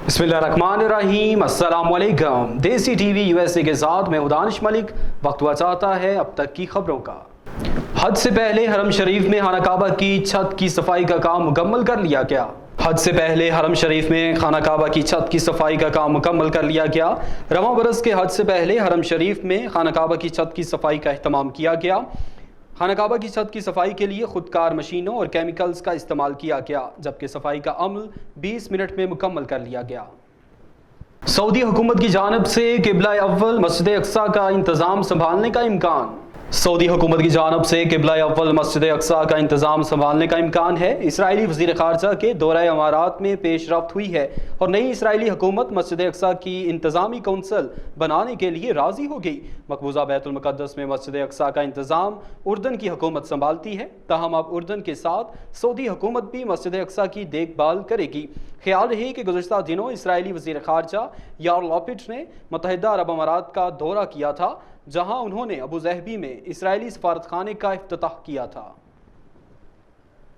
बिस्मिल्लाहिर्रहमानिर्रहीम, अस्सलाम वालेकुम। देसी टीवी यूएसए के साथ मैं दानिश मलिक। वक्त हुआ चाहता है अब तक की खबरों का। हज से पहले हरम शरीफ में खाना काबा की छत की सफाई का काम मुकम्मल कर लिया गया। हज से पहले हरम शरीफ में खाना काबा की छत की सफाई का काम मुकम्मल कर लिया गया। रवां बरस के हज से पहले हरम शरीफ में खाना काबा की छत की सफाई का अहतमाम किया गया। खाना काबा की छत की सफाई के लिए खुदकार मशीनों और केमिकल्स का इस्तेमाल किया गया, जबकि सफाई का अमल 20 मिनट में मुकम्मल कर लिया गया। सऊदी हुकूमत की जानिब से किबला अव्वल मस्जिद अक्सा का इंतज़ाम संभालने का इम्कान। सऊदी हुकूमत की जानिब से किबला अव्वल मस्जिद अक्सा का इंतज़ाम संभालने का इम्कान है। इसराइली वज़ीर ख़ारजा के दौरा अमारात में पेश रफ्त हुई है और नई इसराइली हुकूमत मस्जिद अक्सा की इंतज़ामी कौंसल बनाने के लिए राज़ी हो गई। मकबूजा बैतुल मुक़द्दस में मस्जिद अक्सा का इंतज़ाम उर्दन की हुकूमत संभालती है, ताहम अब उर्दन के साथ सऊदी हुकूमत भी मस्जिद अक्सा की देखभाल करेगी। ख्याल रहे कि गुज़श्ता दिनों इसराइली वज़ीर ख़ारजा यार लॉपिड ने मुत्तहिदा अरब अमारात का दौरा किया था, जहां उन्होंने अबू ज़हबी में इसराइली सफारतखाने का इफ्तिताह किया था।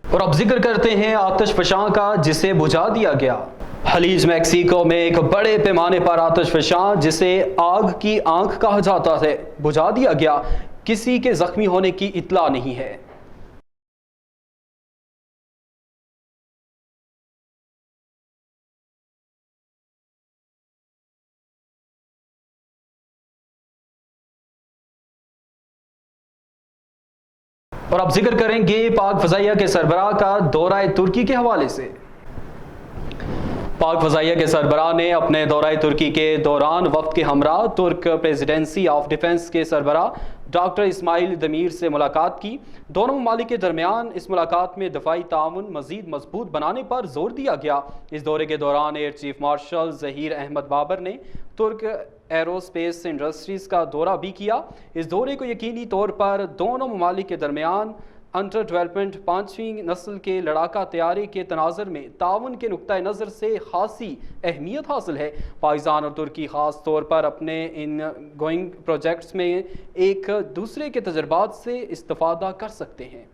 और अब जिक्र करते हैं आतिश फशां का, जिसे बुझा दिया गया। खलीज मैक्सिको में एक बड़े पैमाने पर आतिश फशां, जिसे आग की आंख कहा जाता है, बुझा दिया गया। किसी के जख्मी होने की इत्तला नहीं है। और अब जिक्र करेंगे पाक फ़ज़ाइया के सरबराह का दौरा तुर्की के हवाले से। पाक फ़ज़ाइया के सरबराह ने अपने दौरा तुर्की के दौरान वक्त के हमरा तुर्क प्रेसिडेंसी ऑफ डिफेंस के सरबराह डॉक्टर इस्माइल दमीर से मुलाकात की। दोनों ममालिक के दरमियान इस मुलाकात में दफाई ताउन मज़ीद मजबूत बनाने पर जोर दिया गया। इस दौरे के दौरान air chief marshal Zaheer Ahmed Babar ने तुर्क एरोस्पेस इंडस्ट्रीज़ का दौरा भी किया। इस दौरे को यकीनी तौर पर दोनों ममालिक के दरमियान अंडर डेवलपमेंट 5वीं नस्ल के लड़ाका तैयारी के तनाज़र में ताउन के नुक्ता नज़र से खासी अहमियत हासिल है। पाकिस्तान और तुर्की ख़ास तौर पर अपने इन गोइंग प्रोजेक्ट्स में एक दूसरे के तजर्बात से इस्तिफ़ादा कर सकते हैं।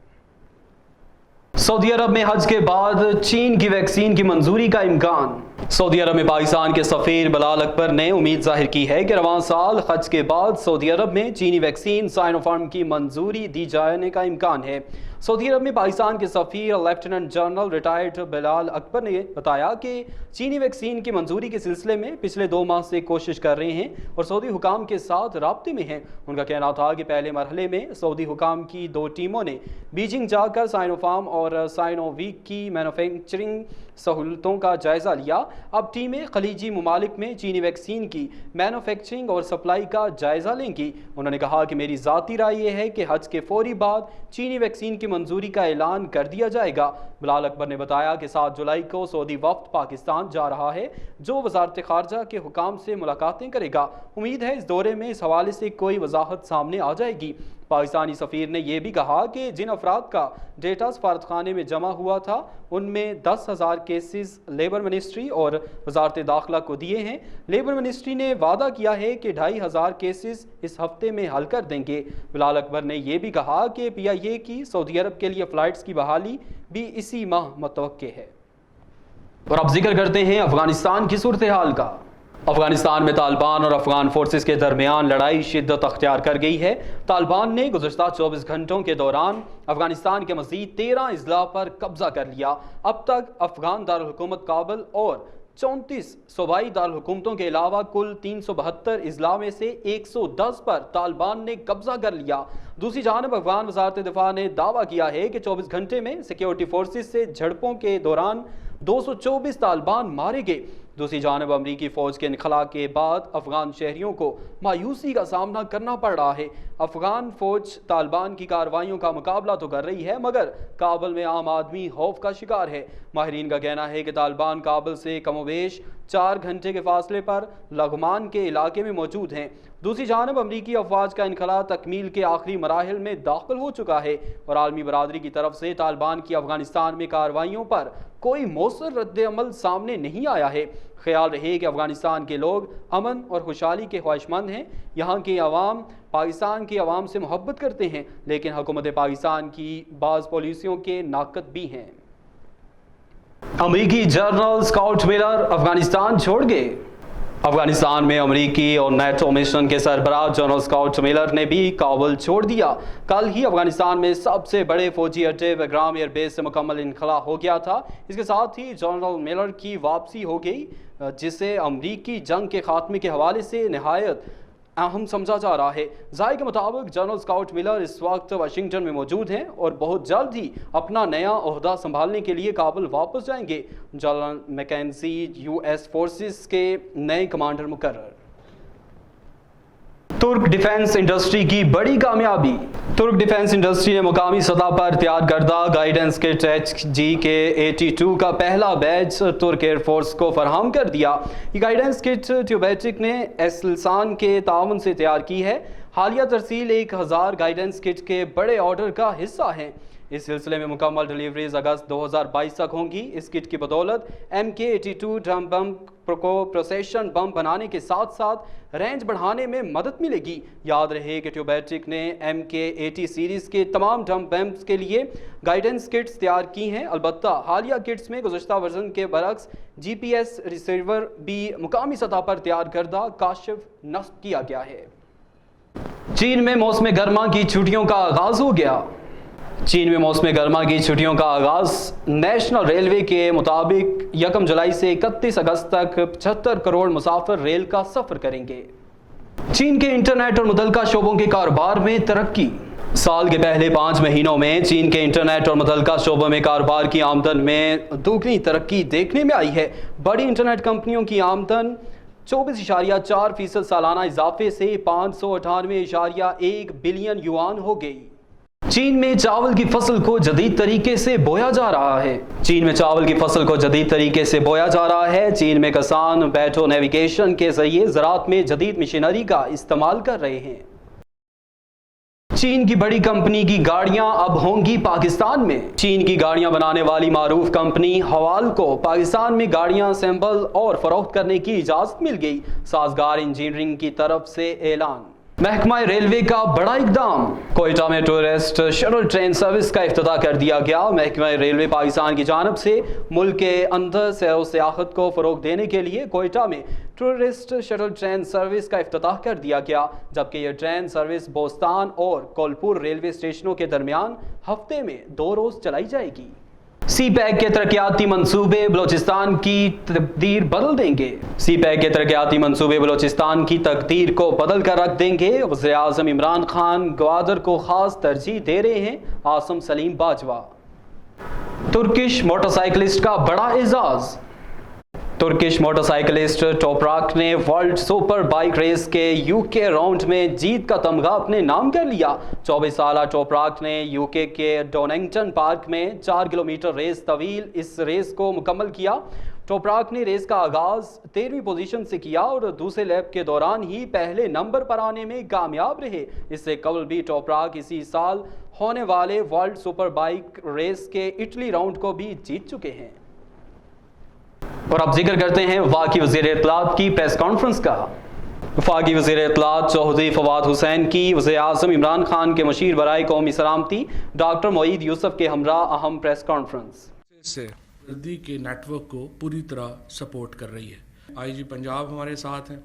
सऊदी अरब में हज के बाद चीन की वैक्सीन की मंजूरी का इम्कान। सऊदी अरब में पाकिस्तान के सफ़ीर बिलाल अकबर ने उम्मीद जाहिर की है कि रवां साल हज के बाद सऊदी अरब में चीनी वैक्सीन साइनोफार्म की मंजूरी दी जाने का इम्कान है। सऊदी अरब में पाकिस्तान के सफ़ीर lieutenant general retired Bilal Akbar ने बताया कि चीनी वैक्सीन की मंजूरी के सिलसिले में पिछले 2 माह से कोशिश कर रहे हैं और सऊदी हुकाम के साथ राब्ते में हैं। उनका कहना था कि पहले मरहले में सऊदी हुकाम की 2 टीमों ने बीजिंग जाकर साइनोफार्म और साइनोविक की मैन्युफैक्चरिंग सहूलतों का जायज़ा लिया। अब टीमें खलीजी ममालिक में चीनी वैक्सीन की मैन्युफैक्चरिंग और सप्लाई का जायज़ा लेंगी। उन्होंने कहा कि मेरी ज़ाती राय यह है कि हज के फौरी बाद चीनी वैक्सीन की मंजूरी का ऐलान कर दिया जाएगा। बिलाल अकबर ने बताया कि 7 जुलाई को सऊदी वफ्द पाकिस्तान जा रहा है, जो वज़ारत ख़ारजा के हुकाम से मुलाकातें करेगा। उम्मीद है इस दौरे में इस हवाले से कोई वजाहत सामने आ जाएगी। पाकिस्तानी सफ़ीर ने यह भी कहा कि जिन अफराद का डेटा सफारतखाने में जमा हुआ था, उनमें 10,000 केसेस लेबर मिनिस्ट्री और वजारत दाखिला को दिए हैं। लेबर मिनिस्ट्री ने वादा किया है कि 2,500 केसेस इस हफ्ते में हल कर देंगे। बिलाल अकबर ने यह भी कहा कि PIA की सऊदी अरब के लिए फ़्लाइट्स की बहाली भी इसी माह मुतवक्के है। और अब जिक्र करते हैं अफगानिस्तान की सूरत हाल का। अफगानिस्तान में तालिबान और अफगान फोर्सेस के दरमियान लड़ाई शिद्दत अख्तियार कर गई है। तालिबान ने गुज़श्ता 24 घंटों के दौरान अफगानिस्तान के मज़ीद 13 अजला पर कब्जा कर लिया। अब तक अफगान दारुल-हुकूमत काबुल और 34 सूबाई दारुल-हुकूमतों के अलावा कुल 372 अजला में से 110 पर तालिबान ने कब्जा कर लिया। दूसरी जानब अफगान वज़ारत दिफा ने दावा किया है कि 24 घंटे में सिक्योरिटी फोर्सेस से झड़पों के दौरान 224 तालिबान मारे गए। दूसरी जानब अमरीकी फ़ौज के इनखला के बाद अफगान शहरियों को मायूसी का सामना करना पड़ रहा है। अफगान फ़ौज तालिबान की कार्रवाइयों का मुकाबला तो कर रही है, मगर काबुल में आम आदमी खौफ का शिकार है। माहिरीन का कहना है कि तालिबान काबुल से कमोबेश 4 घंटे के फासले पर लगमान के इलाके में मौजूद हैं। दूसरी जानब अमरीकी अफवाज का इनखला तकमील के आखिरी मराहिल में दाखिल हो चुका है और आलमी बरादरी की तरफ से तालिबान की अफगानिस्तान में कार्रवाइयों पर कोई मौसर रद्द-ए-अमल सामने नहीं आया है। ख्याल रहे कि अफगानिस्तान के लोग अमन और खुशहाली के ख्वाहिशमंद हैं। यहाँ के अवाम पाकिस्तान की अवाम से मोहब्बत करते हैं, लेकिन हुकूमत पाकिस्तान की बाज़ पॉलिसियों के नाकद भी हैं। अमरीकी जनरल स्कॉट मिलर अफगानिस्तान छोड़ गए। अफगानिस्तान में अमरीकी और नेटो मिशन के सरबराह जनरल स्कॉट मिलर ने भी काबुल छोड़ दिया। कल ही अफगानिस्तान में सबसे बड़े फौजी अड्डे बग्राम एयरबेस से मुकम्मल इनखला हो गया था। इसके साथ ही जनरल मिलर की वापसी हो गई, जिसे अमरीकी जंग के खात्मे के हवाले से नहायत अहम समझा जा रहा है। ज़ाहिर के मुताबिक जनरल स्कॉट मिलर इस वक्त वाशिंगटन में मौजूद हैं और बहुत जल्द ही अपना नया ओहदा संभालने के लिए काबुल वापस जाएंगे। जनरल मैकेंजी यूएस फोर्सेस के नए कमांडर मुकर्रर। तुर्क डिफेंस इंडस्ट्री की बड़ी कामयाबी। तुर्क डिफेंस इंडस्ट्री ने मुकामी सतह पर तैयार करदा गाइडेंस किट HGK-82 का पहला बैच तुर्क एयरफोर्स को फराहम कर दिया। ये गाइडेंस किट ट्यूबेटिक ने एसलसान के ताउन से तैयार की है। हालिया तरसील 1000 गाइडेंस किट के बड़े ऑर्डर का हिस्सा है। इस सिलसिले में मुकम्मल डिलीवरीज अगस्त 2022 तक होंगी। इस किट की बदौलत MK-82 ड्रम बम को प्रोसेशन बम बनाने के साथ साथ रेंज बढ़ाने में मदद मिलेगी। याद रहे कि ट्यूबेटिक ने MK-80 सीरीज के तमाम ड्रम बम्स के लिए गाइडेंस किट्स तैयार की हैं। अलबत्ता हालिया किट्स में गुज़श्ता वर्जन के बरक्स GPS रिसीवर भी मुकामी सतह पर तैयार करदा काशिफ नस्ब किया गया है। चीन में मौसम गर्मा की छुट्टियों का आगाज हो गया। चीन में मौसम गर्मा की छुट्टियों का आगाज नेशनल रेलवे के मुताबिक 1 जुलाई से 31 अगस्त तक 75 करोड़ मुसाफिर रेल का सफर करेंगे। चीन के इंटरनेट और मुतल्लिका शोबों के कारोबार में तरक्की। साल के पहले 5 महीनों में चीन के इंटरनेट और मुतल्लिका शोबों में कारोबार की आमदन में दोगुनी तरक्की देखने में आई है। बड़ी इंटरनेट कंपनियों की आमदन 24.4% सालाना इजाफे से 598.1 बिलियन युआन हो गई। चीन में चावल की फसल को जदीद तरीके से बोया जा रहा है। चीन में चावल की फसल को जदीद तरीके से बोया जा रहा है। चीन में किसान बैटो नेविगेशन के जरिए ज़राअत में जदीद मशीनरी का इस्तेमाल कर रहे हैं। चीन की बड़ी कंपनी की गाड़ियां अब होंगी पाकिस्तान में। चीन की गाड़ियां बनाने वाली मारूफ कंपनी हवाल को पाकिस्तान में गाड़ियां असेंबल और फरोख्त करने की इजाज़त मिल गई। साजगार इंजीनियरिंग की तरफ से ऐलान। महकमा रेलवे का बड़ा इकदाम। कोयटा में टूरिस्ट शटल ट्रेन सर्विस का इफ्तिताह कर दिया गया। महकमा रेलवे पाकिस्तान की जानब से मुल्क के अंदर सैर व सियाहत को फ़रोग देने के लिए कोयटा में टूरिस्ट शटल ट्रेन सर्विस का इफ्तिताह कर दिया गया, जबकि यह ट्रेन सर्विस बोस्तान और कोलपुर रेलवे स्टेशनों के दरमियान हफ्ते में 2 रोज़ चलाई जाएगी। CPEC के तरक्याती मंसूबे बलोचिस्तान की तकदीर बदल देंगे। CPEC के तरक्याती मंसूबे बलोचिस्तान की तकदीर को बदल कर रख देंगे। वज़ीर आज़म इमरान खान ग्वादर को खास तरजीह दे रहे हैं। आसम सलीम बाजवा। तुर्किश मोटरसाइकिलिस्ट का बड़ा एजाज। तुर्किश मोटरसाइकिलिस्ट टोपराक ने वर्ल्ड सुपर बाइक रेस के UK राउंड में जीत का तमगा अपने नाम कर लिया। 24 साला टोपराक ने UK के डोनिंगटन पार्क में 4 किलोमीटर रेस तवील इस रेस को मुकम्मल किया। टोपराक ने रेस का आगाज 13वीं पोजीशन से किया और दूसरे लैप के दौरान ही पहले नंबर पर आने में कामयाब रहे। इससे कबल भी टोपराक इसी साल होने वाले वर्ल्ड सुपर बाइक रेस के इटली राउंड को भी जीत चुके हैं। और अब जिक्र करते हैं वफाकी वज़ीर इत्तलात की प्रेस कॉन्फ्रेंस का। वफाकी वज़ीर इत्तलात चौधरी फवाद हुसैन की वज़ीर आज़म इमरान खान के मशीर बराए कौमी सलामती डॉक्टर मोईद यूसुफ के हमरा अहम प्रेस कॉन्फ्रेंस से वर्दी के नेटवर्क को पूरी तरह सपोर्ट कर रही है। IG पंजाब हमारे साथ हैं,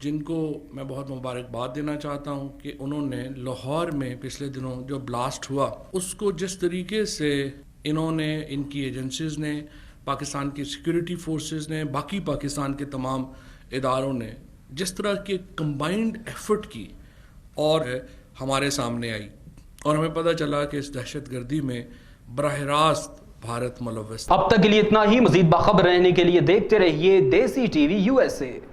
जिनको मैं बहुत मुबारकबाद देना चाहता हूं कि उन्होंने लाहौर में पिछले दिनों जो ब्लास्ट हुआ उसको जिस तरीके से इन्होंने, इनकी एजेंसीज ने, पाकिस्तान की सिक्योरिटी फोर्सेस ने, बाकी पाकिस्तान के तमाम इदारों ने जिस तरह के कंबाइंड एफर्ट की और हमारे सामने आई और हमें पता चला कि इस दहशतगर्दी में बराह रास्त भारत मुलव्वस। अब तक के लिए इतना ही। मजीद बाखबर रहने के लिए देखते रहिए देसी TV USA।